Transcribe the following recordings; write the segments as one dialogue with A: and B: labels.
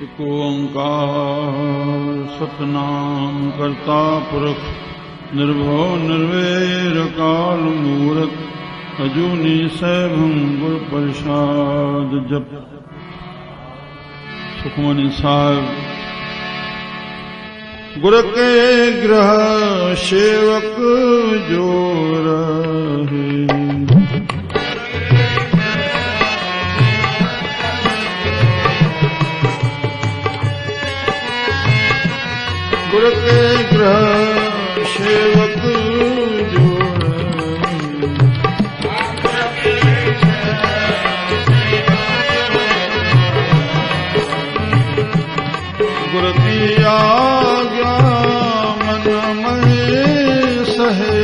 A: एक ओंकार सतनाम करता पुरख निर्भव निर्वैर काल मूरत अजूनी सैभं गुर प्रसाद जप। सुखमनी साहब गुर के ग्रह सेवक जो रहे, गुर के ग्रह सेवक जो गुर की आज्ञा मन में सहे,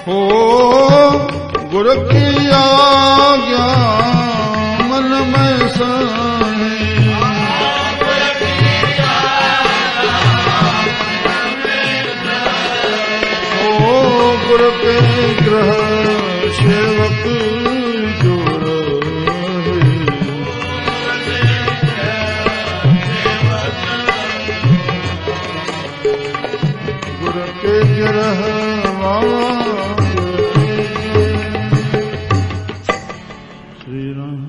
A: हो गुर की आज्ञा मन में सहे, हो गुर के ग्रह सेवक जो रहे, गुर के ग्रह श्री राम।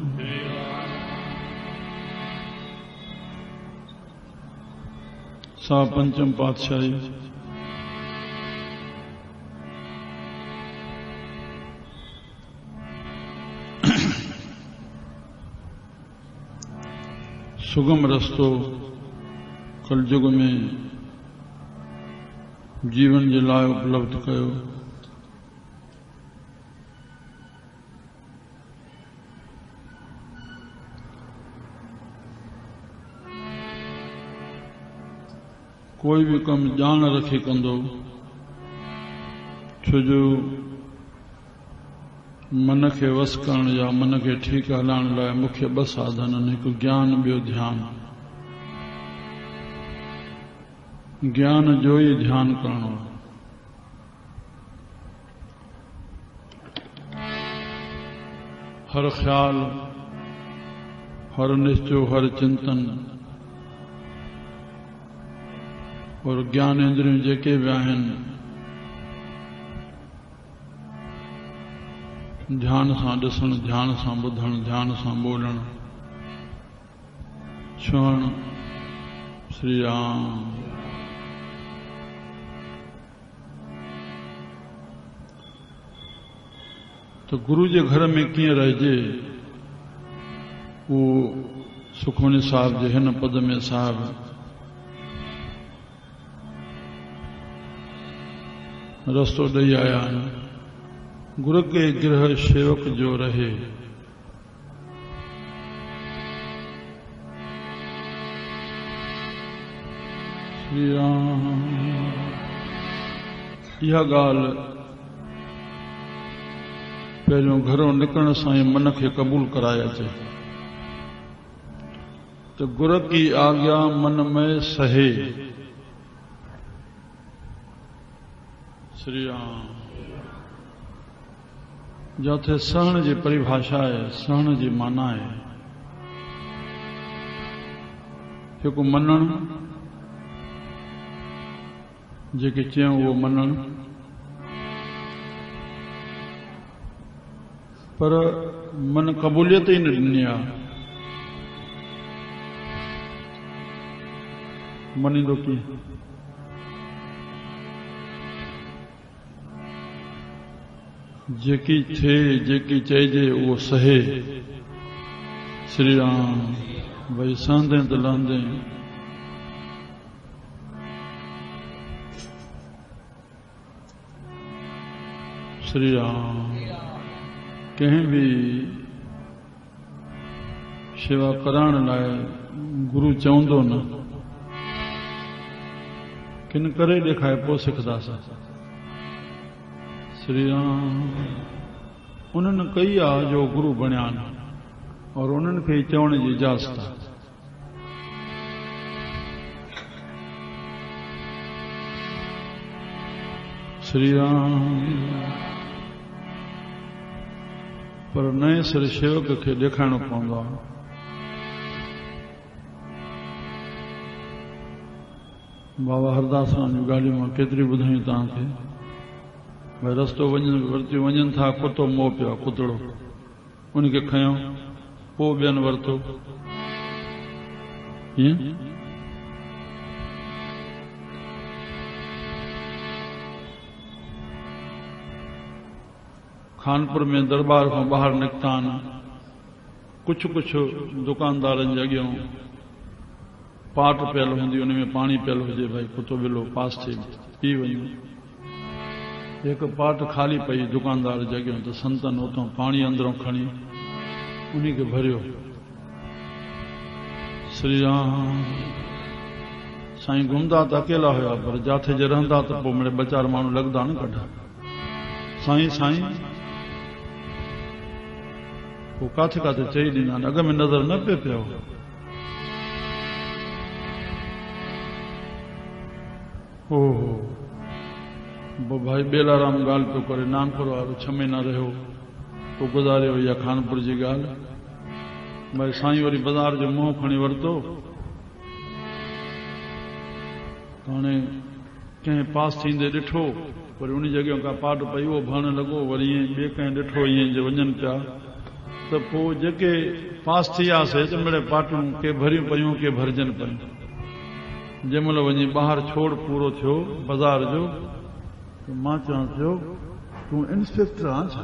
A: सा पंचम पातशाही सुगम रस्तो कलयुग में जीवन जे लाइ उपलब्ध कयो। कोई भी कम जान रखी कंदो, छोजो मन के वस करण या मन के ठीक हलाइण लाइ मुख्य ॿ साधन आहिनि, हिकु ज्ञान ॿियो ध्यान। ज्ञान जो ई ध्यान करणो आहे। हर ख्याल, हर निश्चय, हर चिंतन और ज्ञान इंद्रियों जेके भी आहिनि ध्यान सां ॾिसण, ध्यान सां ॿुधण, ध्यान सां ॿोलण, छुअण। श्री राम। तो गुरु जे घर में कीअं रहिजे, वो सुखमनी साहब जे हिन पद में साहब रस्तो ॾेई आया आहिनि। गुरु के गृह सेवक जो रहे, श्री राम। इहा ॻाल्हि पहिरियों घरों निकरण सां ई मन खे क़बूल कराए अचे तो गुरु की आज्ञा मन में सहे। श्री राम। जाथे सहण जी परिभाषा है, सहण जी माना है हिकु मनण, जेके चयूं उहो मनण, पर मन क़बूलियत ही न ॾिनी आहे। मनींदो कीअं? जेकी थे, जेकी चइजे उहो सहे। श्री राम। भई सहंदे त लहंदे श्री राम। कंहिं भी शेवा कराइण लाइ गुरु चवंदो न, किन करे ॾेखारे पोइ सिखंदासीं। श्री राम। उन्हनि कई आहे जो गुरु बणिया आहिनि और उन्हनि खे चवण जी इजाज़त आहे। श्री राम। पर नए सिर सेवक खे ॾेखारिणो पवंदो आहे। बाबा हरदास जी गाॾी मां केतिरी ॿुधायूं तव्हांखे। भई रस्तो वरती वञनि था, कुतो मोह पियो आहे, कुतड़ो उनखे खयो, पोइ ॿियनि वरितो। ईअं खानपुर में दरबार खां ॿाहिरि निकिता आहिनि। कुझु दुकानदारनि जे अॻियां पाट पियल हूंदी, उन में पाणी पियल हुजे, भई कुतो विलो पास थिए पी वञूं। हिकु पाट खाली पई दुकानदार जे अॻियां, त संतनि उतां पाणी अंदरों खणी उन खे भरियो। श्री राम। साईं घुमंदा त अकेला हुया, पर जाथे जे रहंदा त पोइ मिड़े ॿ चारि माण्हू लॻंदा न कढा। साईं पोइ काथे काथे चई ॾींदा आहिनि, अॻ में नज़र न पियो। भाई बेलाराम ॻाल्हि पियो करे, नागपुर वारो 6 महीना रहियो, पोइ गुज़ारियो। या खानपुर जी ॻाल्हि। भाई साईं वरी बाज़ार जो मुंहुं खणी वरितो। हाणे कंहिं पास थींदे ॾिठो, वरी उन जॻह का पाट पई, उहो भरण लॻो। वरी ईअं ॿिए कंहिं ॾिठो ईअं जे वञनि पिया, त पोइ जेके पास थी वियासीं त मिड़े पाटूं के भरियूं पयूं, के भरजनि पयूं। जंहिंमहिल वञी ॿाहिरि छोड़ पूरो थियो बाज़ार जो, त मां चवां पियो, तूं इंस्पेक्टर आहीं छा?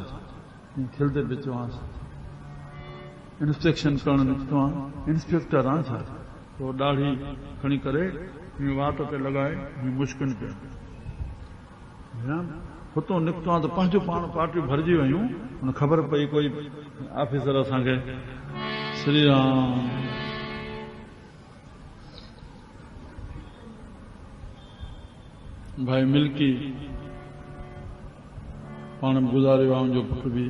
A: खिलंदे पियो चवांसि, इंस्पेक्शन करणु निकितो आहियां। इंस्पेक्टर आहीं छा? पोइ ॾाढ़ी खणी करे वाट ते लॻाए मुश्किल पिया। हुतो निकितो आहे त पंहिंजो पाण पार्टियूं भरिजी वयूं। हुन ख़बर पई कोई ऑफिसर असांखे। श्री राम। भाई मिल्की पाण गुज़ारियो आहे, मुंहिंजो पुटु बि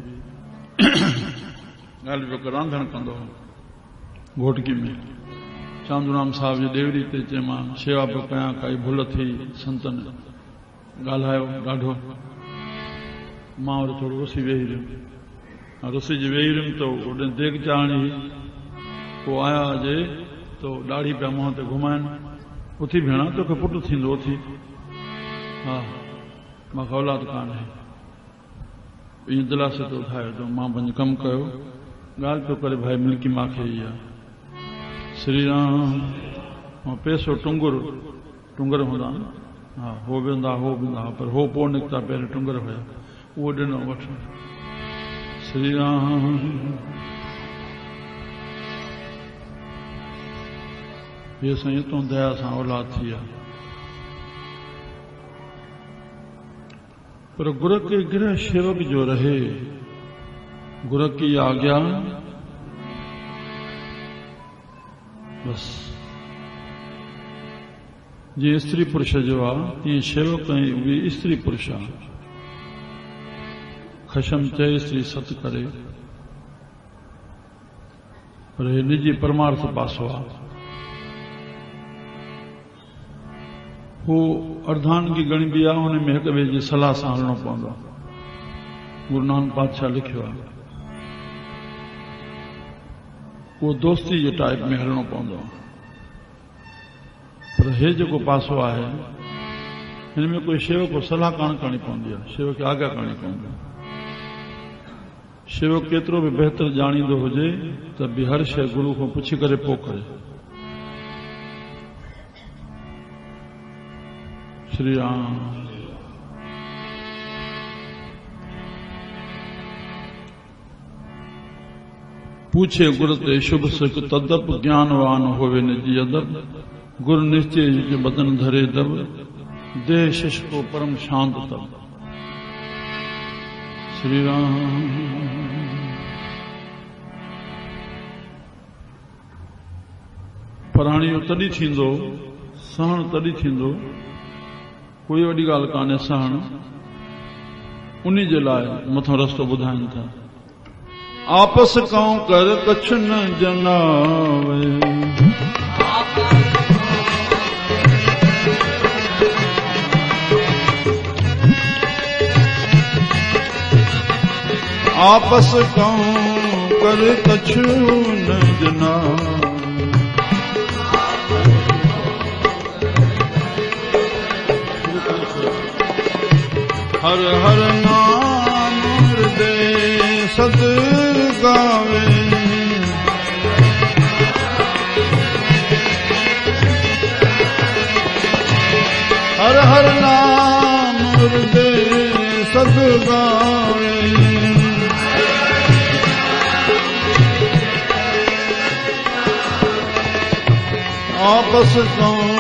A: ॻाल्हि पियो कर, रांधण कंदो हो घोटकी में। चांदूराम साहिब जी ॾेवरी ते चयोमांसि शेवा पियो कयां, काई भुल थी संतनि ॻाल्हायो ॾाढो। मां वरी थोरो रुसी वेही रहियुमि। रुसी जी वेही रहियुमि त होॾे देग चाढ़णी। पोइ आया जे तो ॾाढ़ी पिया मुंहं ते घुमाइनि। उथी भेणा, तोखे पुटु थींदो उथी। हा, मूंखे औलाद कान्हे। ईअं दिलासे ते उथायो त मां पंहिंजो कमु कयो। ॻाल्हि पियो करे, भाई मिल्की मूंखे ई आहे। श्री राम। पैसो टुंगर हूंदा, हा, हो बि हूंदा, पर हो पोइ निकिता, पहिरियों टुंगर हुया, उहो ॾिनो वठो। श्री राम। ये साईं तो दया सां औलाद थी आहे। पर गुर के गृह सेवक जो रहे, गुर की आज्ञा बस। जीअं स्त्री पुरुष जो आहे, तीअं सेवक बि स्त्री पुरुष आहे। खशम चए स्त्री सत करे, पर हे निजी परमार्थ पासो आहे। हू अर्धांगी गणबी आहे, हुन में हिक ॿिए जी सलाह सां हलणो पवंदो आहे। गुरु नानक पातशाह लिखियो आहे, उहो दोस्ती जे टाइप में हलणो पवंदो आहे। पर हे जेको पासो आहे, हिन में कोई शेवक को सलाह कान करणी पवंदी आहे, शेवक खे आज्ञा करणी पवंदी आहे। शेवक केतिरो बि बहितर ॼाणींदो हुजे त बि हर शइ गुरू खां पुछी करे पोइ करे। श्री राम। पूछे गुर ते शुभ सुख तदप, ज्ञानवान होवे निजी अदब। गुरु निश्चय जो बदन धरे दब, देह शिष को परम शांत तब। श्री राम। पराणियो तॾहिं थींदो, सहण तॾहिं थींदो, कोई वॾी ॻाल्हि कान्हे सहण। उन जे लाइ मथां रस्तो ॿुधाइनि था। आपस कऊं कर कछु न जनावे, आपस कहूं कर कछु न जना। हर हर नाम हृदय सद गावे। हर हर नाम हृदय सद गावे। आपस कहूं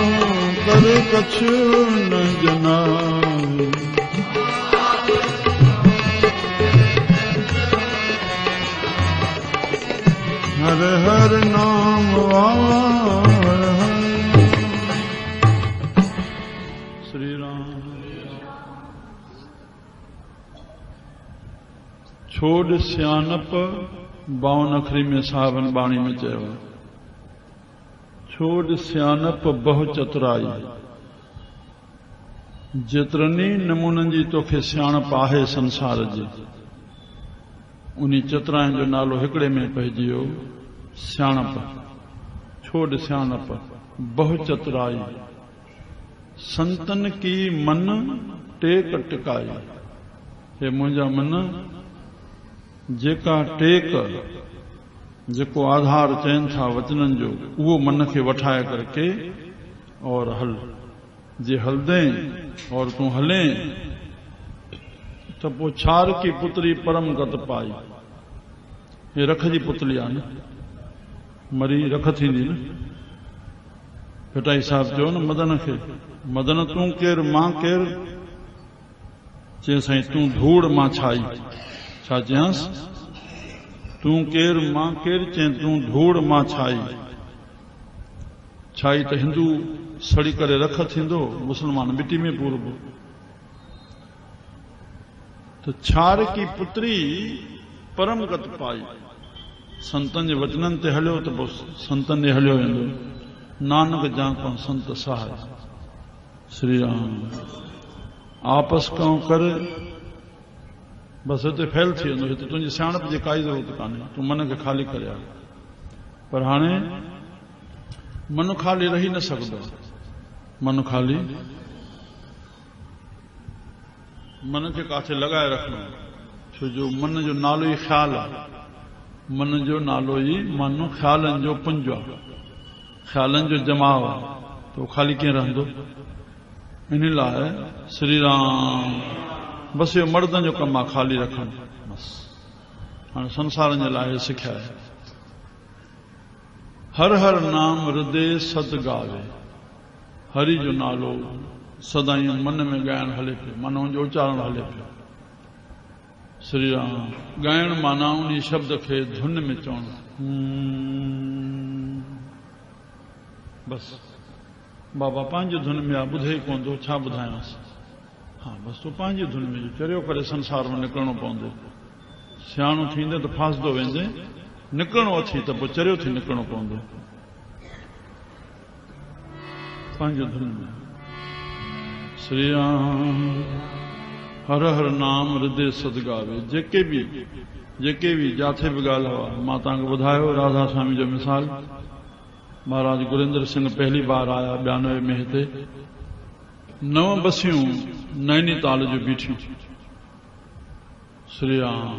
A: कर कछु न जनाए। हर हर नाम हर हर। श्री राम। छोड़ सियानप 52 अखरी में सावन बाणी में चयो। छोड़ सियानप बहु चतुराई। जेतरनी नमूननि जी तोखे सियाणप आहे संसार जी, उन्हीं चतुराई जो नालो हिकड़े में पइजी वियो, सियाणप। छोड़ सियानप बहु चतुराई। संतन की मन टेक टिकाई। हे मुंहिंजा मन, जेका टेक, जेको आधार चयन था वचनन जो, वो मन के वठाए करके और हल। जे हलदे और तू हले तो पो छार की पुत्री परम गत पाई। ये रख जी पुतली आ न, मरी रख थींदी न। पिटाई साहब चयो न मदन खे, मदन तू केर मां केर? चए साईं तू धूड़ मां छाई। छा चयांस? तू केर मां केर? चए तू धूड़ मां छाई। छाई त हिंदू सड़ी करे रख थींदो, मुसलमान मिट्टी में पूरबो। तो छार की पुत्री परम गत पाई। संतन जे वचनन ते हलियो तो संतन ने हलियो वेंदो। नानक जाको संत सहाय। श्री राम। आपस कहूं कर, बस हिते फैल थी वेंदो। हिते तुंहिंजी सियाणप जी काई ज़रूरत कान्हे। तूं मन खे ख़ाली करे आ। पर हाणे मन ख़ाली रही न सघंदो। मन ख़ाली, मन खे काथे लॻाए रखणो। छो जो मन जो नालो ई ख़्याल आहे। मन जो नालो ई मानो ख़्यालनि जो पुंज आहे, ख़्यालनि जो जमाव आहे। तो ख़ाली कीअं रहंदो? इन लाइ श्री राम। बस इहो मर्दनि जो कमु आहे, ख़ाली रखणु। बस हाणे संसारनि जे लाइ सिख्या आहे। हर हर नाम हृदय सद गावे। हरि जो नालो सदाई मन में ॻाइण हले पियो, मन जो उच्चारण हले पियो। श्री राम। ॻाइण माना उन शब्द खे धुन में चवणु। बस बाबा पंहिंजी धुन में आहे, ॿुधे ई कोन थो, छा ॿुधायांसि। हा बस तूं पंहिंजी धुन में चरियो करे संसार में निकिरणो पवंदो। सियाणो थींदे त फासदो वेंदे, निकिरणो अथई त पोइ चरियो थी निकिरणो पवंदो। पंहिंजी धुन में। श्री राम। हर हर नाम हृदय सदगावे। जेके भी जाथे भी ॻाल्हि हुआ, मां तव्हांखे ॿुधायो राधा स्वामी जो मिसाल। महाराज गुरेंद्र सिंह पहली बार आया 92 में हिते। 9 बसियूं नैनीताल जो बीठियूं। श्री राम।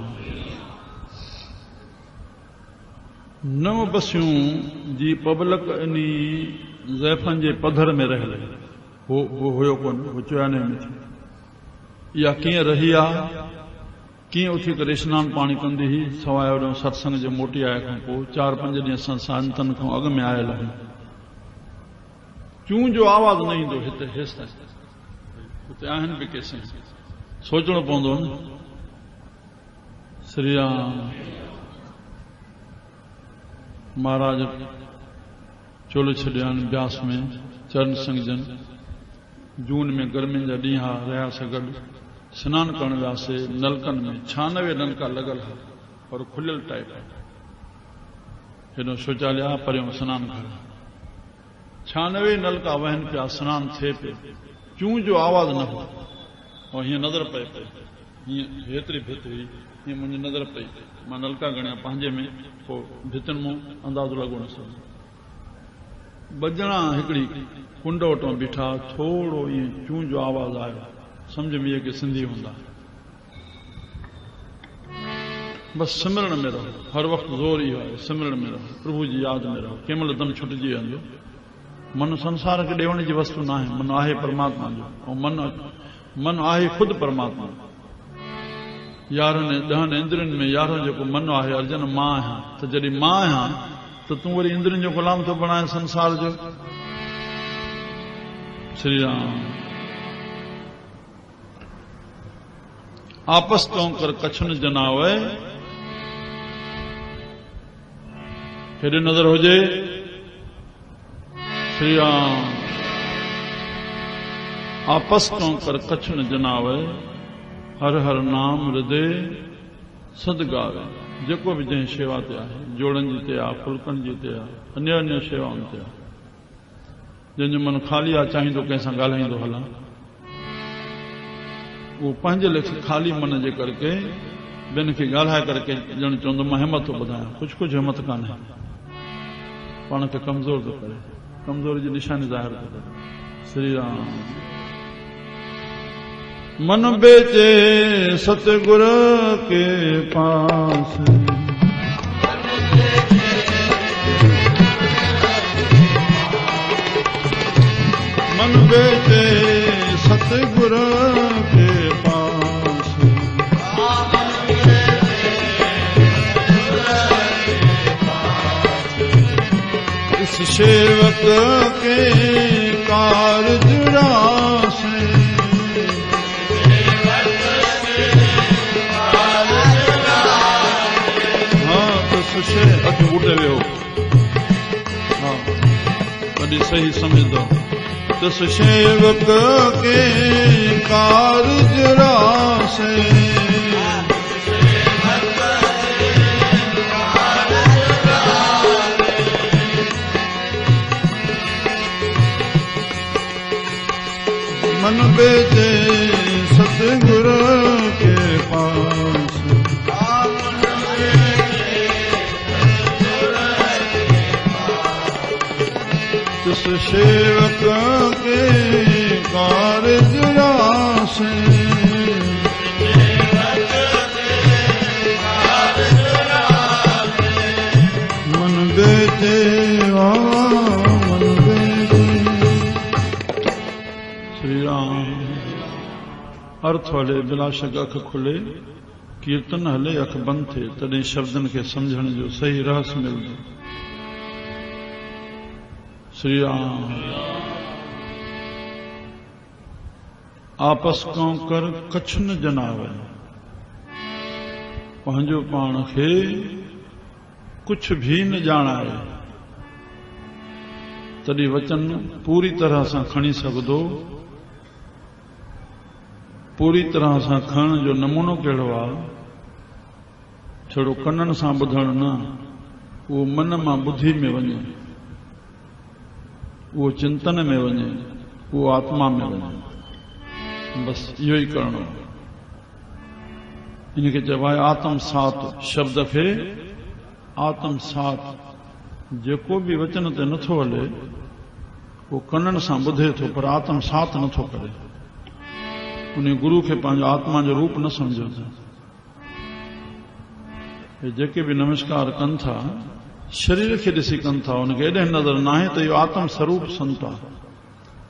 A: 9 बसियूं जी पब्लिक इनी ज़ैफ़नि जे पधर में रहियल हो हुयो कोन, हो चुयाने में थी। इहा कीअं रही आहे, कीअं उथी करे स्नान पाणी कंदी हुई, सवाइ होॾो सत्संग जे मोटी आए खां पोइ 4-5 ॾींहं असां संतनि खां अॻु में आयल आहियूं। चूं जो आवाज़ न ईंदो हिते हेसि ताईं। हुते आहिनि बि केस, सोचणो पवंदो न। श्री राम। महाराज चोले छॾिया आहिनि ब्यास में, चरण सिंह जन। जून में गर्मियुनि जा ॾींहं रहियासीं गॾु। सनानु करणु वियासीं नलकनि में। 96 नलका लॻल हुआ और खुलियल टाइप। हेॾो शौचालय आहे, परियों सनानु घर। 96 नलका वहनि पिया, सनानु थिए पियो। चूं जो आवाज़ न हो। और हीअं नज़र पए पई हीअं हेतिरी भित हुई, हीअं मुंहिंजी नज़र पई, मां नलका गणिया पंहिंजे में, पोइ भितुनि मूं अंदाज़ो लॻो न सघो। बजणा हिकिड़ी कुंड वटां बीठा, थोरो ईअं चूं जो आवाज़ आयो, सम्झ में इहे कि सिंधी हूंदा। बसि सिमरण में रहो, हर वक़्तु ज़ोर इहो आहे, सिमरण में रहो, प्रभु जी यादि में रहो। कंहिं महिल दम छुटिजी वेंदो। मन संसार खे ॾियण जी वस्तु न आहे, मन आहे परमात्मा जो, ऐं मन आहे ख़ुदि परमात्मा। 11 10 इंद्रियनि में 11 जेको मन आहे, अर्जन मां आहियां, त जॾहिं मां आहियां त तूं वरी इंद्रियनि जो ग़ुलाम थो बणाए संसार जो। श्री राम। आपस तो कर कच्छ न जनावे, हेॾे नज़र हुजे। श्री राम। आपस तो कर कच्छ न जनावे, हर हर नाम हृदय सद गावे। जेको बि जंहिं शेवा ते आहे, जोड़नि जी ते आहे, फुल्कनि जी ते आहे, अन्य अन्य शेवाउनि ते आहे, जंहिंजो मन ख़ाली आहे, चाहींदो कंहिंसां ॻाल्हाईंदो हलां, उहो पंहिंजे लेखे ख़ाली मन जे करके ॿियनि खे ॻाल्हाए करके ॼण चवंदो मां हिमत थो ॿुधायां। कुझु हिमत कान्हे, पाण खे कमज़ोर थो करे, कमज़ोरी जी निशानी ज़ाहिर थो करे। श्री राम। मन बेचे सतगुर के पास, मन बेचे सतगुर के पास, इस सेवक के कारज रासे, अच बूटे वियो। हाँ, कॾहिं सही समझंदो। दस सेवक के कारज रासे, मन बेचे सतगुर के पास, जिस सेवक के कारज रासे, मन बेचे मन बेचे। श्री राम। अर्थ हले बिलाशक अख खुले, कीर्तन हले अख बंद थे, तॾहिं शब्दनि खे सम्झण जो सही रहस्य मिलंदो। श्री राम। आपस कौं कर कच्छ न जनावे, पंहिंजो पाण खे कुझु भी न ॼाणाए, तॾहिं वचन पूरी तरह सां खणी सघंदो। पूरी तरह सां खणण जो नमूनो कहिड़ो आहे? छड़ो कननि सां ॿुधण न, उहो मन मां ॿुधी में वञे, उहो चिंतन में वञे, उहो आत्मा में वञे। बसि इहो ई करणो। इनखे चइबो आहे आत्म साथ। शब्द खे आत्म साथ। जेको बि वचन ते नथो हले उहो कननि सां ॿुधे थो, पर आत्म साथ नथो करे। उन गुरु खे पंहिंजो आत्मा जो रूप न सम्झो था। जेके बि नमस्कार कनि था, शरीर खे ॾिसी कनि था, उनखे एॾे नज़र न आहे त इहो आत्म स्वरूप संत आहे।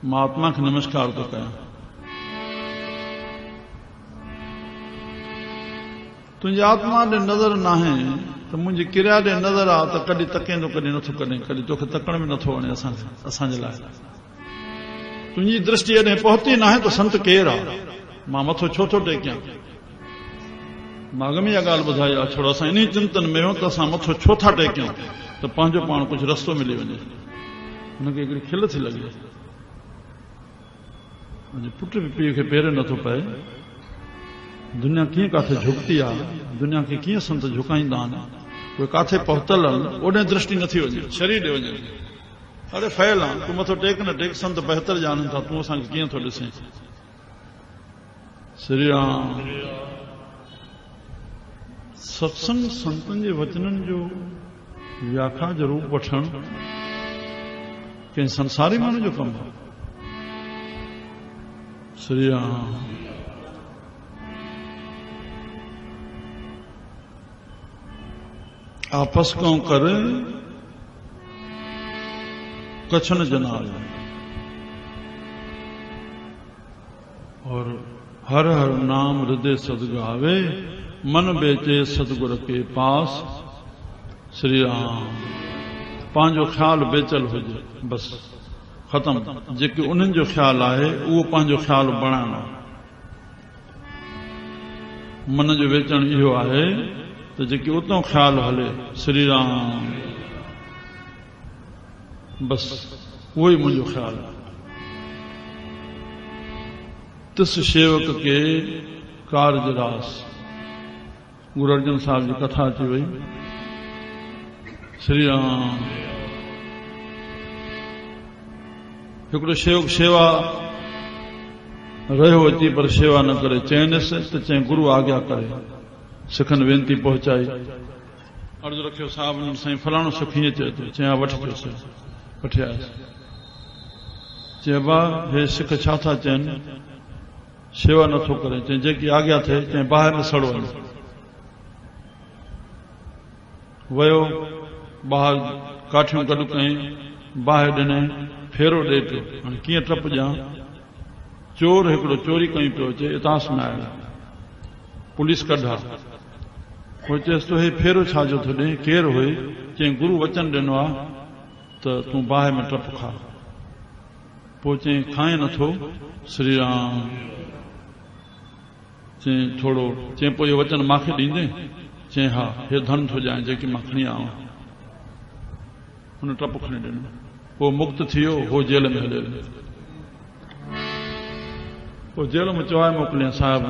A: मां आत्मा खे नमस्कार थो कयां। तुंहिंजी आत्मा ॾे नज़र न आहे त मुंहिंजी क्रिया ॾे नज़र आहे त कॾहिं तकेंदो, कॾहिं नथो कॾहिं, कॾहिं तोखे तकण में नथो वणे असांजे लाइ। तुंहिंजी दृष्टि एॾे पहुती न आहे त संत केरु आहे? मां मथो छो थो टेकियां? मां अॻ में इहा ॻाल्हि ॿुधाई आहे। छोड़ो असां इन चिंतन में आहियूं त असां मथो छो था टेकियूं त पंहिंजो पाण कुझु रस्तो मिली वञे। हुनखे हिकिड़ी खिल थी लॻे, पुट बि पीउ खे पेर नथो पए। दुनिया कीअं काथे झुकती आहे, दुनिया खे कीअं संत झुकाईंदा आहिनि। उहे काथे पहुतल आहिनि, ओॾे दृष्टि नथी वञे, शरीर ॾे वञे। अरे फैल आहे, तूं मथो टेक न टेक, संत बहितर जाननि था, तूं असांखे कीअं थो ॾिसे। श्री राम। सत्संग संतन जे वचनन जो व्याख्या जो रूप वठण के संसारी मानू जो कम है। श्री राम आपस को कर कछन जनाल और हर हर नाम हृदय सदगावे मन बेचे सतगुर के पास। श्री राम पांचो ख्याल बेचल हुजे बस खत्म। जेके उन्हनि जो ख्याल आहे उहो पंहिंजो ख्याल बणाइणो। मन जो वेचण इहो आहे त जेके उतां ख्याल हले श्री राम बस उहो ई मुंहिंजो ख्याल आहे। तिस सेवक के कार्य रास गुरु अर्जन साहब जी कथा अची वई। श्री राम हिकिड़ो सेवक सेवा रहियो अची पर सेवा न करे चइनिसि त चई गुरु आज्ञा करे। सिखनि वेनती पहुचाई अर्ज़ रखियो साहब साईं फलाणो सिख हीअं चए थो। चयां वठिजोसि वठी आयुसि। चइबा हे सिख छा था चइनि सेवा नथो करे। चई जेकी आज्ञा थिए चई ॿाहिरि न सड़ो वञे। वियो ॿाहिरि काठियूं गॾु कई ॿाहिरि ॾिनई फेरो ॾे पियो। हाणे कीअं टप ॾियां। चोर हिकिड़ो चोरी कई पियो चए इतांस न आया पुलिस कढा। पोइ चएसि तो हे फेरो छाजो थो ॾे केरु हुई। चई गुरु वचन ॾिनो आहे त तूं बाहि में टप खा। पोइ चई खाए नथो। श्री राम चई थोरो। चई पोइ इहो वचन मूंखे ॾींदे। चई हा हे धन थो ॾियां जेकी मां खणी आयो। हुन टप खणी ॾिनो। पोइ मुक्त थी वियो। हो जेल में हलियो। पोइ जेल में चवाए मोकिलियां साहिब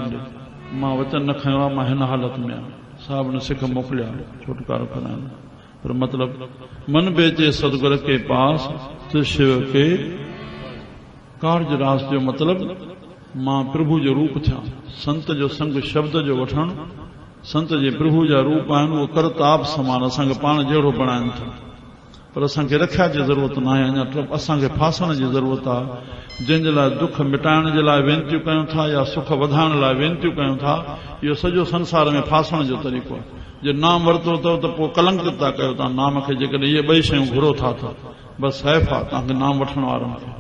A: मां वचन न खयो आहे मां हिन हालत में आहियां। साहिब ने सिख मोकिलिया छुटकारो कराइण। पर मतिलब मन बेचे सतगुर के पास तो शिव के कार्य रास जो मतलब मां प्रभु जो रूप थिया। संत जो संग शब्द जो वठण संत जे प्रभु जा रूप आहिनि उहो करताप समान असांखे पाण जहिड़ो बणाइनि था। पर असांखे रखिया जी ज़रूरत न आहे। अञा असांखे फासण जी ज़रूरत आहे। जंहिंजे लाइ दुख मिटाइण जे लाइ वेनतियूं कयूं था या सुख वधाइण लाइ वेनतियूं कयूं था। इहो सॼो संसार में फासण जो तरीक़ो आहे। जे नाम वरितो अथव त पोइ कलंकित था कयो तव्हां नाम खे। जेकॾहिं इहे ॿई शयूं घुरो था त बसि हैफ़ आहे तव्हांखे नाम वठण वारनि खे।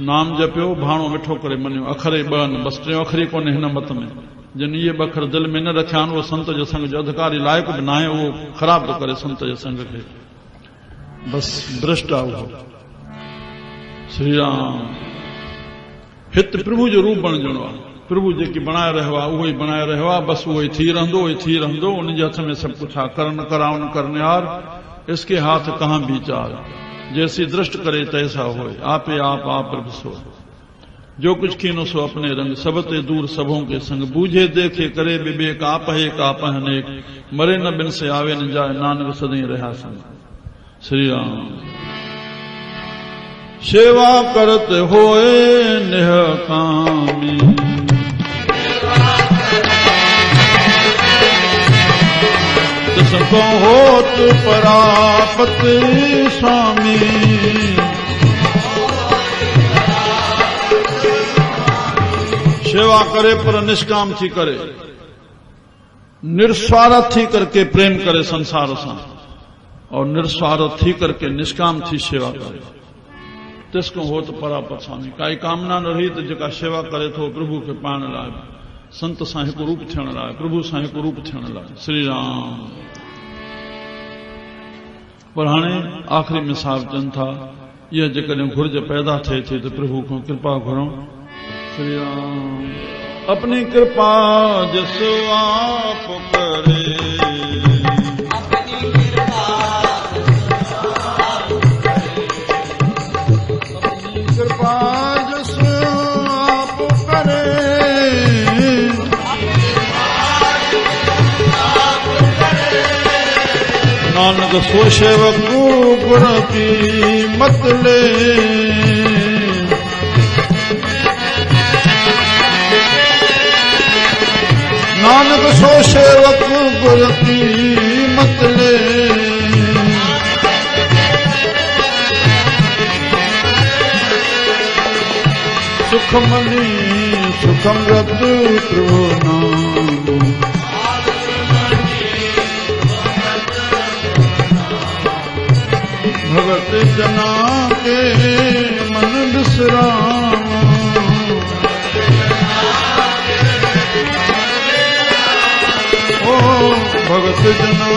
A: नाम जपियो भाणो मिठो करे मञियो। अखर ई ॿ आहिनि बसि टियों अखर ई कोन्हे हिन मत में। जिन इहे ॿ अखर दिलि में न रखिया आहिनि उहो संत जो संग जो अधिकारी लाइक़ु बि न आहे। उहो ख़राब थो करे संत जे संग खे। बसि भ्रष्ट आहे उहो। श्री राम हिते प्रभु जो रूप बणजणो आहे। प्रभु जेकी बणाए रहियो आहे उहो ई बणाए रहियो आहे। बसि उहो ई थी रहंदो उहो ई थी रहंदो। उन जे हथ में सभु कुझु आहे। कर न कराउन करनिहार इसके हाथ कहाँ विचार। जैसी दृष्ट करे तैसा होए आपे आप प्रभु सो। जो कुछ कीनो सो अपने रंग सब ते दूर सबों के संग। बूझे देखे करे विवेक आप है आप अनेक। मरे न बिन से आवे न जाए नानक सदैं रहा संग। श्री राम सेवा करत होए निह कामी। तिसको होत परापत स्वामी। सेवा करे पर निष्काम थी करे। निस्वार्थ थी करके प्रेम करे संसार से और निस्वार्थ थी करके निष्काम थी सेवा करे। तिसको होत परापत स्वामी। काई कामना न रही तो जेका सेवा करे थो प्रभु के पाण लाइ संत सां हिकु रूप थियण लाइ प्रभु सां हिकु रूप थियण लाइ। श्री राम पर हाणे आख़िरी में साहब चवनि था इहा जेकॾहिं घुर्ज पैदा थिए थी तो प्रभु को कृपा घुरूं। श्री राम अपनी कृपा जस आप करे। कृपा जस आप करे। नानक सो सेवक गुर की मत ले। नानक सो सेवक गुर की मत ले। सुखमनी सुखम रतु नाम भगत जना के मन बिसराम। ओ भगत जना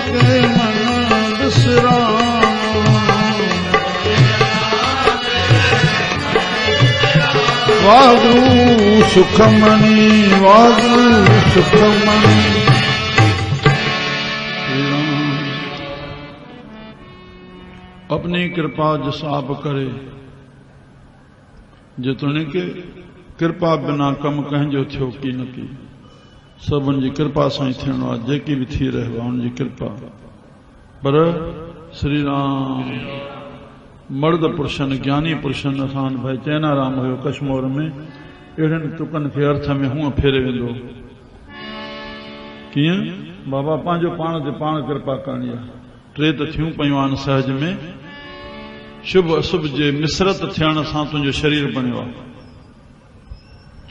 A: के मन बिसराम। वागु सुखमणि वागु सुखमणि। अपनी कृपा जस आप करे जेतोने के कृपा बिना कम कंहिंजो थियो की न की। सब उनजी कृपा सां ई थियणो आहे, जेकी बि थी रहियो आहे उनजी कृपा। पर श्री राम मर्द पुरुषनि ज्ञानी पुरुषनि असां भाई चैनाराम हुयो कश्मीर में, अहिड़नि तुकनि खे अर्थ में हूअं फेरे वेंदो। कीअं बाबा पंहिंजो पाण ते पाण कृपा करणी आहे। टे त थियूं पयूं आहिनि सहज में। शुभ अशुभ जे मिश्रत थियण सां तुंहिंजो शरीर बणियो आहे।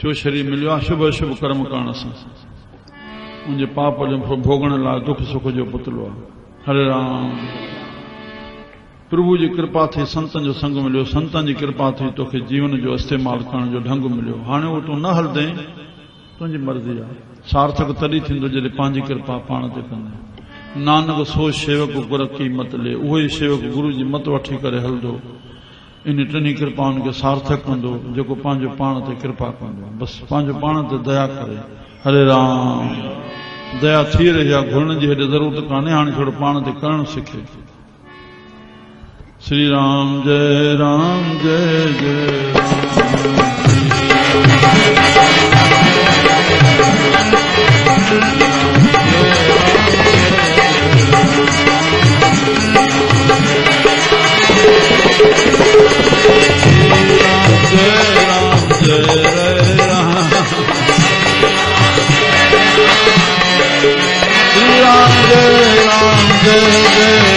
A: जो शरीर मिलियो आहे शुभ अशुभ कर्म करण सां। मुंहिंजे पाप जो भोगण लाइ दुख सुख जो पुतलो आहे। हरे राम। प्रभु जी कृपा थी संतन जो संग मिलियो, संतन जी कृपा थी तोखे जीवन जो इस्तेमाल करण जो ढंग मिलियो। हाणे उहो तूं न हलंदे, तुंहिंजी मर्ज़ी आहे। सार्थक तॾहिं थींदो जॾहिं पंहिंजी कृपा पाण ते कंदे। नानक सो सेवक गुर की मत ले। उहो ई सेवक गुरु जी मत वठी करे हलंदो, इन टिनी कृपाउनि खे सार्थक कंदो जेको पंहिंजो पाण ते कृपा कंदो। बसि पंहिंजो पाण ते दया करे। हरे राम। दया थी रही आहे, घुरण जी हेॾे ज़रूरत कान्हे, हाणे थोरो पाण ते करणु सिखे। श्री राम जय राम जय जय जय राम जय